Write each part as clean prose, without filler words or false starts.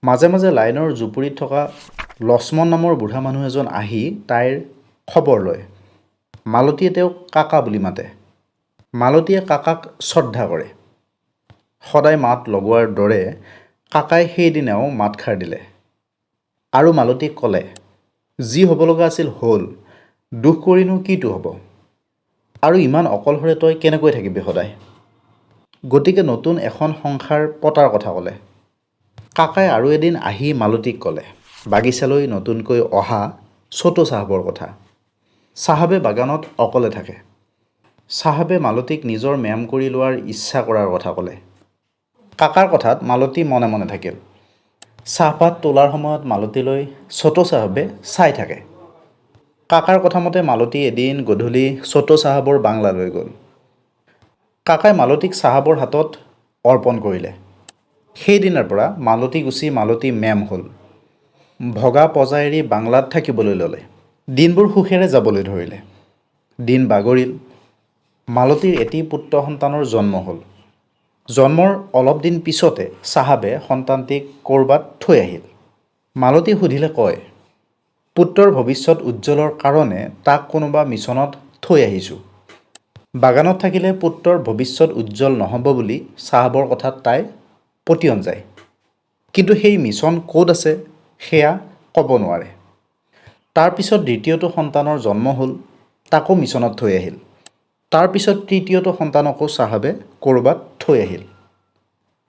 মাজে মাজে লাইনৰ জুপুৰিত থকা লক্ষ্মণ নামৰ বুঢ়া মানুহ এজন আহি তাইৰ খবৰ লয়। মালতীয়ে তেওঁক কাকা বুলি মাতে। মালতীয়ে কাকাক শ্ৰদ্ধা কৰে। সদায় মাত লগোৱাৰ দৰে কাকাই সেইদিনাও মাতষাৰ দিলে আৰু মালতীক ক'লে, যি হ'ব লগা আছিল হ'ল, দুখ কৰিনো কিটো হ'ব, আৰু ইমান অকলশৰে তই কেনেকৈ থাকিবি সদায়। গতিকে নতুন এখন সংসাৰ পতাৰ কথা ক'লে। কাকাই আৰু এদিন আহি মালতীক ক'লে বাগিচালৈ নতুনকৈ অহা ছোটো চাহাবৰ কথা। চাহাবে বাগানত অকলে থাকে। চাহাবে মালতীক নিজৰ মেম কৰি লোৱাৰ ইচ্ছা কৰাৰ কথা ক'লে। কাকাৰ কথাত মালতী মনে মনে থাকিল। চাহপাত তোলাৰ সময়ত মালতীলৈ ছোটো চাহাবে চাই থাকে। কাকাৰ কথামতে মালতী এদিন গধূলি ছোটো চাহাবৰ বাংলালৈ গ'ল। কাকাই মালতীক চাহাবৰ হাতত অৰ্পণ কৰিলে। সেইদিনাৰ পৰা মালতী গুচি মালতী মেম হ'ল। ভগা পজা এৰি বাংলাত থাকিবলৈ ল'লে। দিনবোৰ সুখেৰে যাবলৈ ধৰিলে। দিন বাগৰিল। মালতীৰ এটি পুত্ৰ সন্তানৰ জন্ম হ'ল। জন্মৰ অলপ দিন পিছতে চাহাবে সন্তানটিক ক'ৰবাত থৈ আহিল। মালতী সুধিলে কয়, পুত্ৰৰ ভৱিষ্যত উজ্জ্বলৰ কাৰণে তাক কোনোবা মিছনত থৈ আহিছোঁ। বাগানত থাকিলে পুত্ৰৰ ভৱিষ্যত উজ্জ্বল নহ'ব বুলি চাহাবৰ কথাত তাই পতিয়ন যায়। কিন্তু সেই মিছন ক'ত আছে সেয়া ক'ব নোৱাৰে। তাৰ পিছত দ্বিতীয়টো সন্তানৰ জন্ম হ'ল, তাকো মিছনত থৈ আহিল। তাৰ পিছত তৃতীয়টো সন্তানকো চাহাবে ক'ৰবাত থৈ আহিল।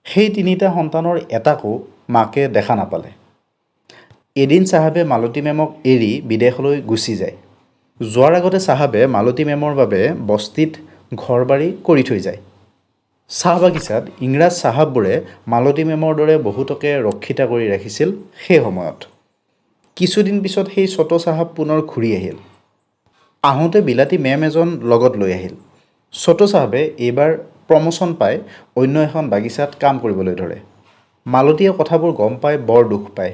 সেই তিনিটা সন্তানৰ এটাকো মাকে দেখা নাপালে। এদিন চাহাবে মালতী মেমক এৰি বিদেশলৈ গুচি যায়। যোৱাৰ আগতে চাহাবে মালতী মেমৰ বাবে বস্তিত ঘৰ বাৰী কৰি থৈ যায়। চাহ বাগিচাত ইংৰাজ চাহাববোৰে মালতী মেমৰ দৰে বহুতকে ৰক্ষিতা কৰি ৰাখিছিল সেই সময়ত। কিছুদিন পিছত সেই ছোটো চাহাব পুনৰ ঘূৰি আহিল। আহোঁতে বিলাতী মেম এজন লগত লৈ আহিল। ছোটো চাহাবে এইবাৰ প্ৰমোচন পাই অন্য এখন বাগিচাত কাম কৰিবলৈ ধৰে। মালতীয়ে কথাবোৰ গম পাই বৰ দুখ পায়।